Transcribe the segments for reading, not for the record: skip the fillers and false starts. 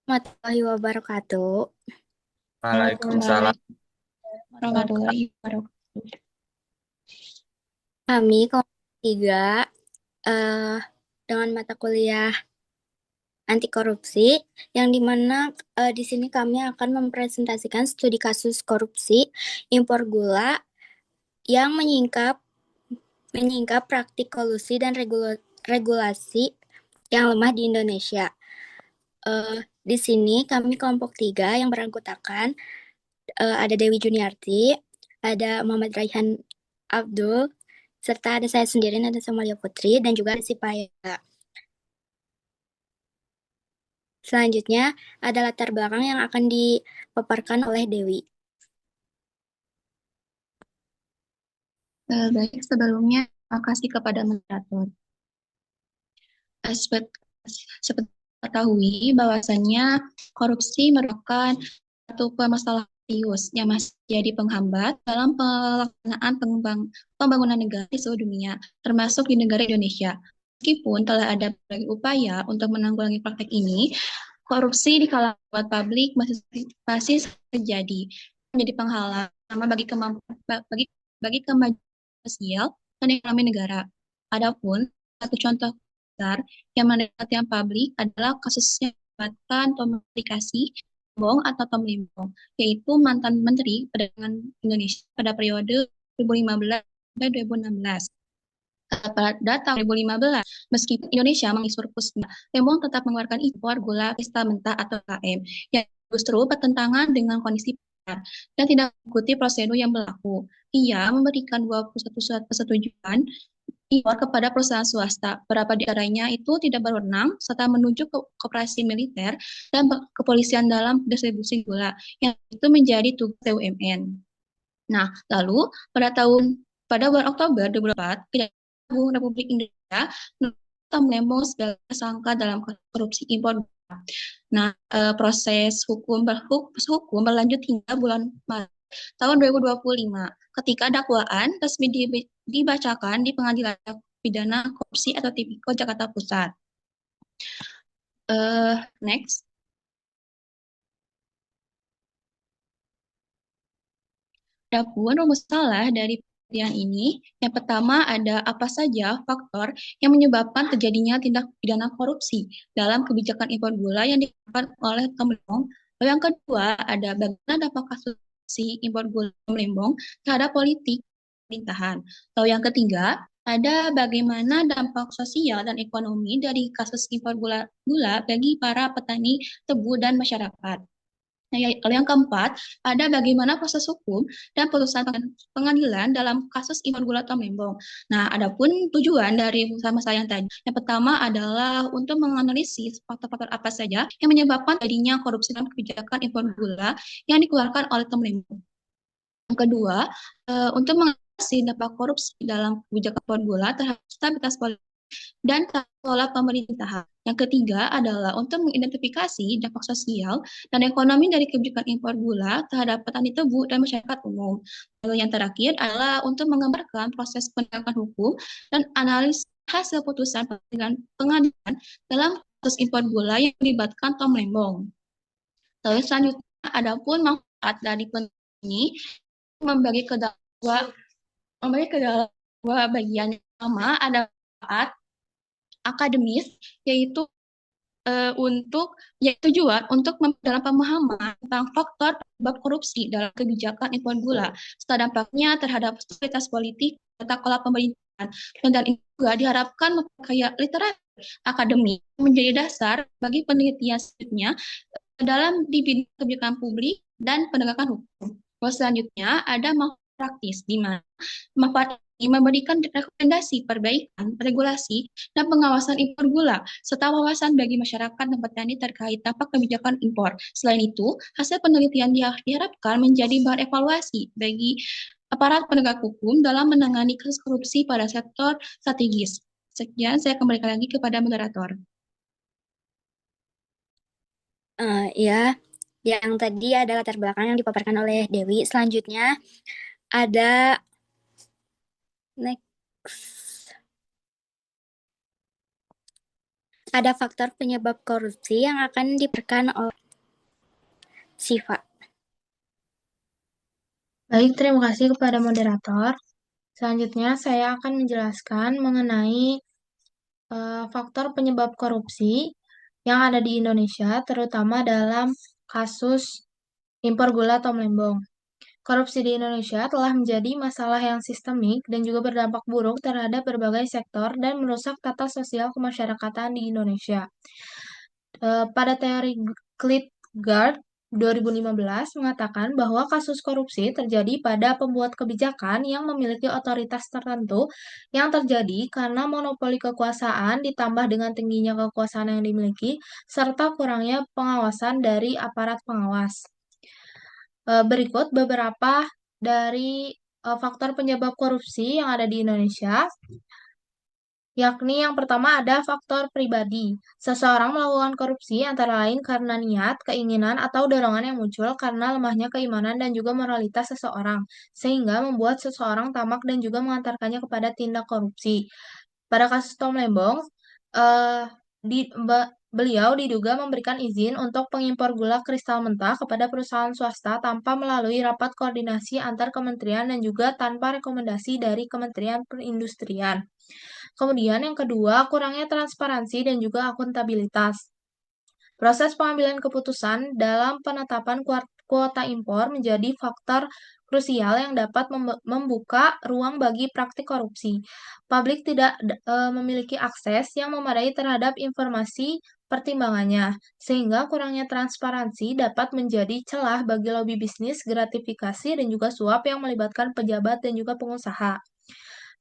Warahmatullahi wabarakatuh. Waalaikumsalam. Warahmatullahi wabarakatuh. Kami kelompok 3 eh, dengan mata kuliah anti korupsi yang dimana di sini kami akan mempresentasikan studi kasus korupsi impor gula yang menyingkap praktik kolusi dan regulasi yang lemah di Indonesia. Di sini kami kelompok 3 yang beranggotakan ada Dewi Juniarti, ada Muhammad Raihan Abdul, serta ada saya sendiri, Nada Samalia Putri, dan juga ada si Paya. Selanjutnya ada latar belakang yang akan dipaparkan oleh Dewi. Baik, sebelumnya terima kasih kepada moderator. Seperti ketahui bahwasannya korupsi merupakan satu permasalahan serius yang masih jadi penghambat dalam pelaksanaan pembangunan negara di seluruh dunia, termasuk di negara Indonesia. Meskipun telah ada berbagai upaya untuk menanggulangi praktek ini, korupsi di kalangan publik masih terjadi, menjadi penghalang bagi kemajuan sosial dan ekonomi negara. Adapun satu contoh besar yang menarik perhatian publik adalah kasusnya melibatkan komunikasi Bong atau Tom Limbong, yaitu mantan Menteri Perdagangan Indonesia pada periode 2015 sampai 2016. Pada tahun 2015, meskipun Indonesia mengalami surplus, Limbong tetap mengeluarkan impor gula pesta mentah atau KM, yang justru bertentangan dengan kondisi pasar dan tidak mengikuti prosedur yang berlaku. Ia memberikan 21 surat persetujuan impor kepada perusahaan swasta. Beberapa di antaranya itu tidak berwenang serta menunjuk ke koperasi militer dan kepolisian dalam distribusi gula yang itu menjadi tugas BUMN. Nah, lalu pada bulan Oktober 2024, Kejaksaan Agung Republik Indonesia menembus segala tersangka dalam korupsi impor gula. Nah, proses hukum berlanjut hingga bulan Maret tahun 2025 ketika dakwaan resmi dibacakan di Pengadilan Pidana Korupsi atau Tipikor Jakarta Pusat. Next. Adapun rumus salah dari penelitian ini, yang pertama ada apa saja faktor yang menyebabkan terjadinya tindak pidana korupsi dalam kebijakan impor gula yang dilakukan oleh Tom Lembong. Lalu yang kedua ada bagaimana dampak kasus impor gula Tom Lembong terhadap politik pemerintahan. Lalu yang ketiga ada bagaimana dampak sosial dan ekonomi dari kasus impor gula bagi para petani tebu dan masyarakat. Nah, lalu yang keempat, ada bagaimana proses hukum dan putusan pengadilan dalam kasus impor gula Tom Lembong. Nah, adapun tujuan dari usaha yang tadi. Yang pertama adalah untuk menganalisis faktor-faktor apa saja yang menyebabkan terjadinya korupsi dalam kebijakan impor gula yang dikeluarkan oleh Tom Lembong. Yang kedua, untuk mengatasi dampak korupsi dalam kebijakan impor gula terhadap stabilitas politik dan tata kelola pemerintahan. Yang ketiga adalah untuk mengidentifikasi dampak sosial dan ekonomi dari kebijakan impor gula terhadap petani tebu dan masyarakat umum. Lalu yang terakhir adalah untuk menggambarkan proses penegakan hukum dan analis hasil putusan pengadilan dalam kasus impor gula yang melibatkan Tom Lembong. Lalu selanjutnya, adapun manfaat dari penelitian ini membagi ke dalam dua bagian. Yang pertama ada manfaat akademis, yaitu tujuan untuk dalam pemahaman tentang faktor penyebab korupsi dalam kebijakan impor gula, serta dampaknya terhadap stabilitas politik tata kelola pemerintahan. Dan ini juga diharapkan memperkaya literatur akademik menjadi dasar bagi penelitian selanjutnya dalam di bidang kebijakan publik dan penegakan hukum. Lalu selanjutnya ada manfaat praktis, di mana manfaat ini memberikan rekomendasi perbaikan regulasi dan pengawasan impor gula, serta wawasan bagi masyarakat dan petani terkait dampak kebijakan impor. Selain itu, hasil penelitian diharapkan menjadi bahan evaluasi bagi aparat penegak hukum dalam menangani kasus korupsi pada sektor strategis. Sekian, saya kembalikan lagi kepada moderator. Ya, yang tadi ada latar belakang yang dipaparkan oleh Dewi. Selanjutnya ada next. Ada faktor penyebab korupsi yang akan diperkan oleh Siva. Baik, terima kasih kepada moderator. Selanjutnya, saya akan menjelaskan mengenai faktor penyebab korupsi yang ada di Indonesia, terutama dalam kasus impor gula atau melembong. Korupsi di Indonesia telah menjadi masalah yang sistemik dan juga berdampak buruk terhadap berbagai sektor dan merusak tata sosial kemasyarakatan di Indonesia. Pada teori Klitgard 2015 mengatakan bahwa kasus korupsi terjadi pada pembuat kebijakan yang memiliki otoritas tertentu yang terjadi karena monopoli kekuasaan ditambah dengan tingginya kekuasaan yang dimiliki serta kurangnya pengawasan dari aparat pengawas. Berikut beberapa dari faktor penyebab korupsi yang ada di Indonesia, yakni yang pertama ada faktor pribadi. Seseorang melakukan korupsi antara lain karena niat, keinginan, atau dorongan yang muncul karena lemahnya keimanan dan juga moralitas seseorang, sehingga membuat seseorang tamak dan juga mengantarkannya kepada tindak korupsi. Pada kasus Tom Lembong, eh, beliau diduga memberikan izin untuk pengimpor gula kristal mentah kepada perusahaan swasta tanpa melalui rapat koordinasi antar kementerian dan juga tanpa rekomendasi dari Kementerian Perindustrian. Kemudian yang kedua, kurangnya transparansi dan juga akuntabilitas. Proses pengambilan keputusan dalam penetapan kuota impor menjadi faktor krusial yang dapat membuka ruang bagi praktik korupsi. Publik tidak memiliki akses yang memadai terhadap informasi pertimbangannya, sehingga kurangnya transparansi dapat menjadi celah bagi lobi bisnis, gratifikasi, dan juga suap yang melibatkan pejabat dan juga pengusaha.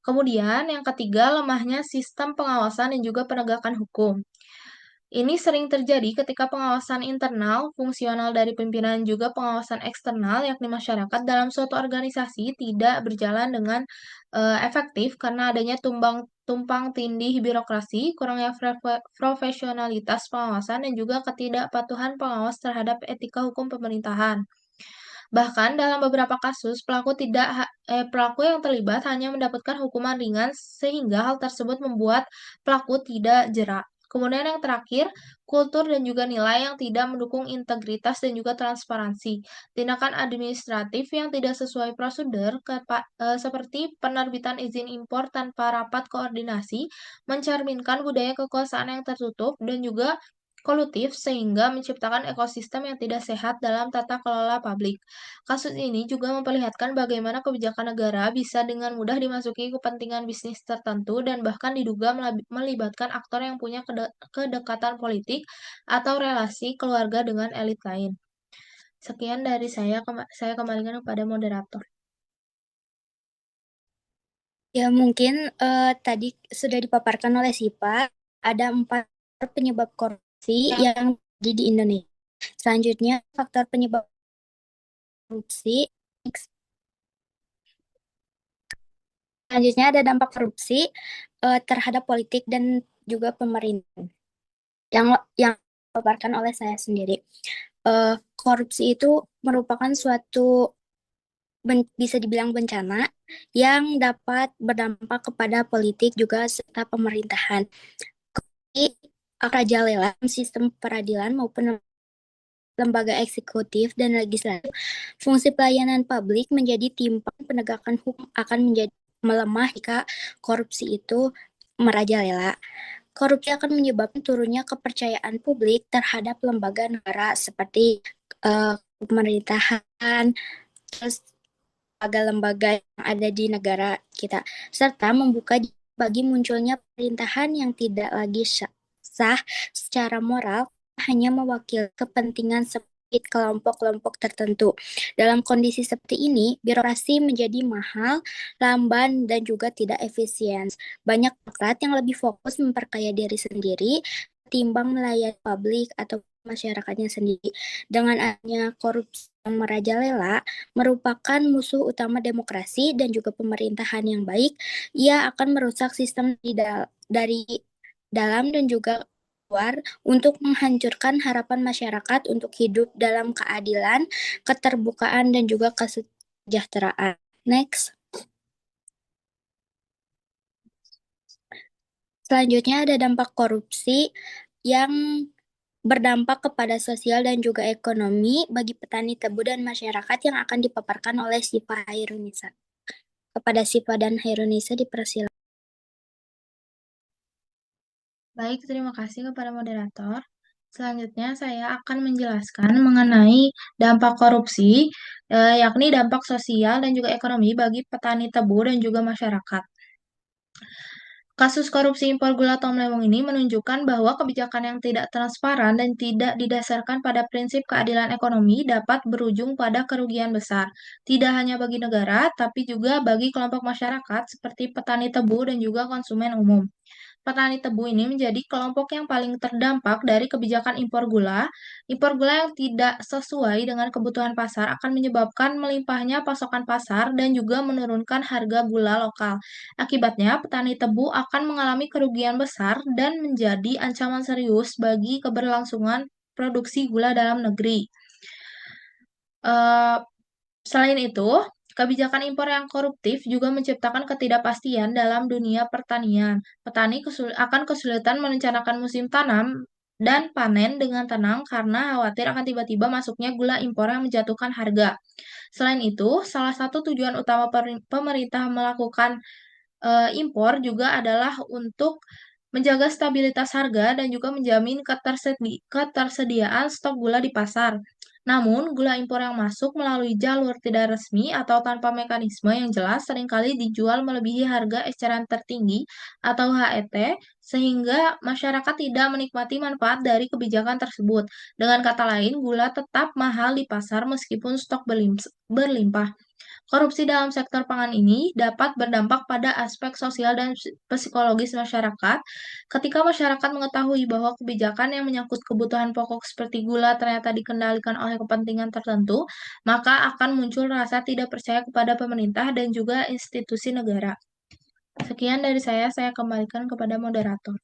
Kemudian yang ketiga, lemahnya sistem pengawasan dan juga penegakan hukum. Ini sering terjadi ketika pengawasan internal, fungsional dari pimpinan juga pengawasan eksternal, yakni masyarakat dalam suatu organisasi tidak berjalan dengan efektif karena adanya tumpang tindih birokrasi, kurangnya profesionalitas pengawasan, dan juga ketidakpatuhan pengawas terhadap etika hukum pemerintahan. Bahkan dalam beberapa kasus, pelaku yang terlibat hanya mendapatkan hukuman ringan sehingga hal tersebut membuat pelaku tidak jerak. Kemudian yang terakhir, kultur dan juga nilai yang tidak mendukung integritas dan juga transparansi. Tindakan administratif yang tidak sesuai prosedur seperti penerbitan izin impor tanpa rapat koordinasi mencerminkan budaya kekuasaan yang tertutup dan juga kolutif sehingga menciptakan ekosistem yang tidak sehat dalam tata kelola publik. Kasus ini juga memperlihatkan bagaimana kebijakan negara bisa dengan mudah dimasuki kepentingan bisnis tertentu dan bahkan diduga melibatkan aktor yang punya kedekatan politik atau relasi keluarga dengan elit lain. Sekian dari saya kembalikan kepada moderator. Ya, mungkin tadi sudah dipaparkan oleh Sipa, ada 4 penyebab korupsi yang terjadi di Indonesia. Selanjutnya, faktor penyebab korupsi. Selanjutnya ada dampak korupsi terhadap politik dan juga pemerintah. Yang dipaparkan oleh saya sendiri. Korupsi itu merupakan suatu bisa dibilang bencana yang dapat berdampak kepada politik juga serta pemerintahan. Merajalela sistem peradilan maupun lembaga eksekutif dan legislatif, fungsi pelayanan publik menjadi timpang penegakan hukum akan menjadi melemah jika korupsi itu merajalela. Korupsi akan menyebabkan turunnya kepercayaan publik terhadap lembaga negara seperti pemerintahan, terus lembaga-lembaga yang ada di negara kita, serta membuka bagi munculnya pemerintahan yang tidak lagi sah secara moral, hanya mewakili kepentingan sedikit kelompok-kelompok tertentu. Dalam kondisi seperti ini, birokrasi menjadi mahal, lamban, dan juga tidak efisien. Banyak birokrat yang lebih fokus memperkaya diri sendiri ketimbang melayani publik atau masyarakatnya sendiri. Dengan adanya korupsi yang merajalela, merupakan musuh utama demokrasi dan juga pemerintahan yang baik. Ia akan merusak sistem dari dalam dan juga luar untuk menghancurkan harapan masyarakat untuk hidup dalam keadilan, keterbukaan, dan juga kesejahteraan. Next. Selanjutnya ada dampak korupsi yang berdampak kepada sosial dan juga ekonomi bagi petani tebu dan masyarakat yang akan dipaparkan oleh Siva Hairunisa. Kepada Siva dan Hairunisa dipersilakan. Baik, terima kasih kepada moderator. Selanjutnya saya akan menjelaskan mengenai dampak korupsi, yakni dampak sosial dan juga ekonomi bagi petani tebu dan juga masyarakat. Kasus korupsi impor gula Tomlewong ini menunjukkan bahwa kebijakan yang tidak transparan dan tidak didasarkan pada prinsip keadilan ekonomi dapat berujung pada kerugian besar, tidak hanya bagi negara, tapi juga bagi kelompok masyarakat seperti petani tebu dan juga konsumen umum. Petani tebu ini menjadi kelompok yang paling terdampak dari kebijakan impor gula. Impor gula yang tidak sesuai dengan kebutuhan pasar akan menyebabkan melimpahnya pasokan pasar dan juga menurunkan harga gula lokal. Akibatnya, petani tebu akan mengalami kerugian besar dan menjadi ancaman serius bagi keberlangsungan produksi gula dalam negeri. Eh, Selain itu, kebijakan impor yang koruptif juga menciptakan ketidakpastian dalam dunia pertanian. Petani akan kesulitan merencanakan musim tanam dan panen dengan tenang karena khawatir akan tiba-tiba masuknya gula impor yang menjatuhkan harga. Selain itu, salah satu tujuan utama pemerintah melakukan impor juga adalah untuk menjaga stabilitas harga dan juga menjamin ketersediaan stok gula di pasar. Namun, gula impor yang masuk melalui jalur tidak resmi atau tanpa mekanisme yang jelas seringkali dijual melebihi harga eceran tertinggi atau HET, sehingga masyarakat tidak menikmati manfaat dari kebijakan tersebut. Dengan kata lain, gula tetap mahal di pasar meskipun stok berlimpah. Korupsi dalam sektor pangan ini dapat berdampak pada aspek sosial dan psikologis masyarakat. Ketika masyarakat mengetahui bahwa kebijakan yang menyangkut kebutuhan pokok seperti gula ternyata dikendalikan oleh kepentingan tertentu, maka akan muncul rasa tidak percaya kepada pemerintah dan juga institusi negara. Sekian dari saya kembalikan kepada moderator.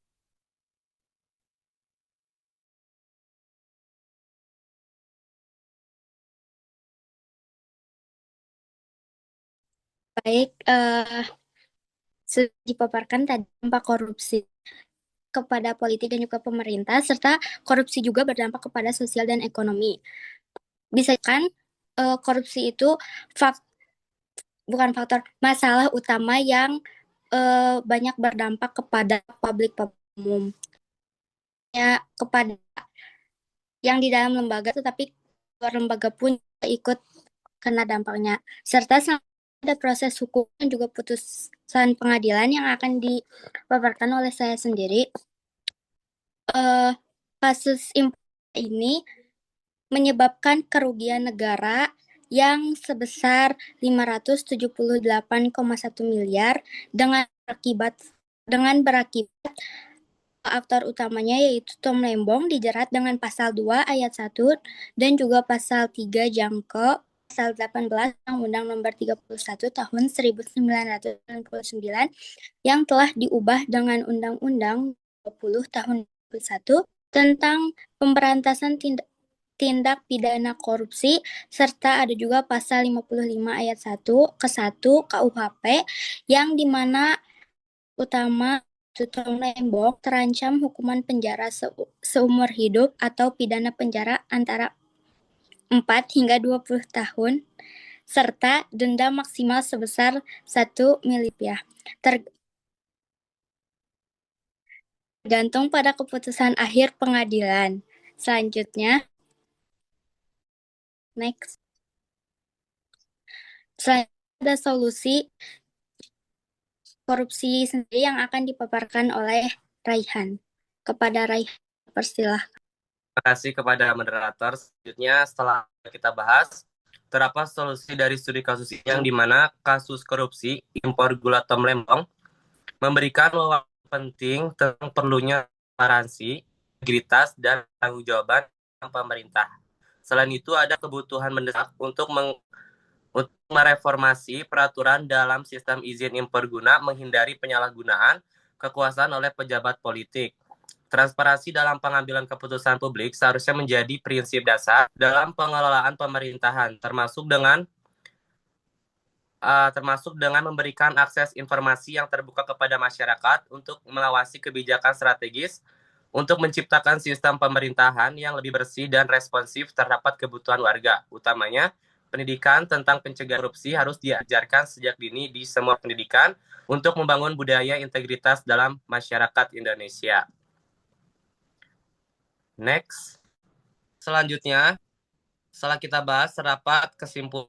Baik, sudah dipaparkan tadi dampak korupsi kepada politik dan juga pemerintah, serta korupsi juga berdampak kepada sosial dan ekonomi. Bisa kan korupsi itu bukan faktor masalah utama yang banyak berdampak kepada publik umum. Ya, kepada yang di dalam lembaga tetapi luar lembaga pun ikut kena dampaknya. Serta ada proses hukum dan juga putusan pengadilan yang akan dipaparkan oleh saya sendiri. Kasus impor ini menyebabkan kerugian negara yang sebesar 578,1 miliar dengan berakibat aktor utamanya yaitu Tomlembong dijerat dengan pasal 2 ayat 1 dan juga pasal 3 jangko pasal 18 Undang-Undang Nomor 31 Tahun 1999 yang telah diubah dengan Undang-Undang 20 Tahun 2001 tentang pemberantasan tindak pidana korupsi, serta ada juga pasal 55 ayat 1 ke 1 KUHP yang dimana utama Tomlembong terancam hukuman penjara seumur hidup atau pidana penjara antara 4 hingga 20 tahun serta denda maksimal sebesar 1 miliar rupiah. Tergantung pada keputusan akhir pengadilan. Selanjutnya, next. Selanjutnya ada solusi korupsi sendiri yang akan dipaparkan oleh Raihan. Kepada Raihan, persilahkan. Terima kasih kepada moderator. Selanjutnya, setelah kita bahas, terdapat solusi dari studi kasus ini yang dimana kasus korupsi impor gula Tomlembong memberikan wawasan penting tentang perlunya transparansi, integritas, dan tanggung-jawaban pemerintah. Selain itu, ada kebutuhan mendesak untuk mereformasi peraturan dalam sistem izin impor guna menghindari penyalahgunaan kekuasaan oleh pejabat politik. Transparansi dalam pengambilan keputusan publik seharusnya menjadi prinsip dasar dalam pengelolaan pemerintahan, termasuk dengan memberikan akses informasi yang terbuka kepada masyarakat untuk mengawasi kebijakan strategis untuk menciptakan sistem pemerintahan yang lebih bersih dan responsif terhadap kebutuhan warga. Utamanya, pendidikan tentang pencegahan korupsi harus diajarkan sejak dini di semua pendidikan untuk membangun budaya integritas dalam masyarakat Indonesia. Next. Selanjutnya, setelah kita bahas rapat kesimpulan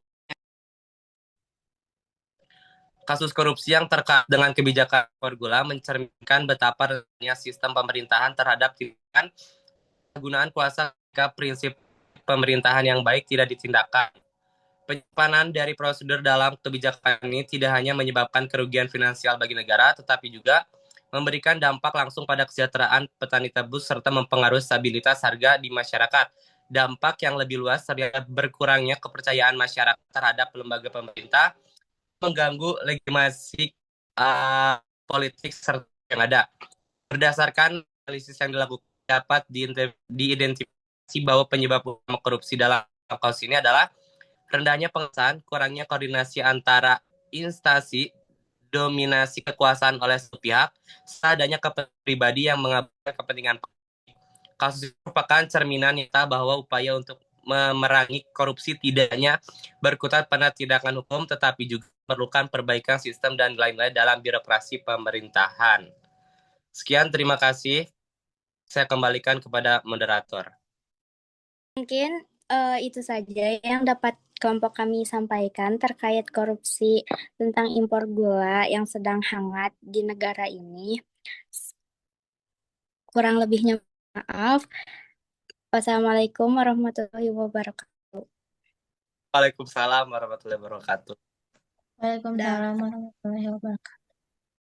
kasus korupsi yang terkait dengan kebijakan Gula mencerminkan betapa rendahnya sistem pemerintahan terhadap tindakan penggunaan kuasa jika prinsip pemerintahan yang baik tidak ditindakkan. Penyimpanan dari prosedur dalam kebijakan ini tidak hanya menyebabkan kerugian finansial bagi negara, tetapi juga memberikan dampak langsung pada kesejahteraan petani tebu serta mempengaruhi stabilitas harga di masyarakat. Dampak yang lebih luas terlihat berkurangnya kepercayaan masyarakat terhadap lembaga pemerintah, mengganggu legitimasi politik serta yang ada. Berdasarkan analisis yang dilakukan, dapat diidentifikasi bahwa penyebab utama korupsi dalam kasus ini adalah rendahnya pengawasan, kurangnya koordinasi antara instansi, dominasi kekuasaan oleh satu pihak, serta adanya pribadi yang mengabaikan kepentingan. Kasus ini merupakan cerminan nyata bahwa upaya untuk memerangi korupsi tidak hanya berkutat pada tindakan hukum, tetapi juga memerlukan perbaikan sistem dan lain-lain dalam birokrasi pemerintahan. Sekian, terima kasih. Saya kembalikan kepada moderator. Mungkin itu saja yang dapat kelompok kami sampaikan terkait korupsi tentang impor gula yang sedang hangat di negara ini. Kurang lebihnya maaf. Wassalamualaikum warahmatullahi wabarakatuh. Waalaikumsalam warahmatullahi wabarakatuh. Waalaikumsalam warahmatullahi wabarakatuh.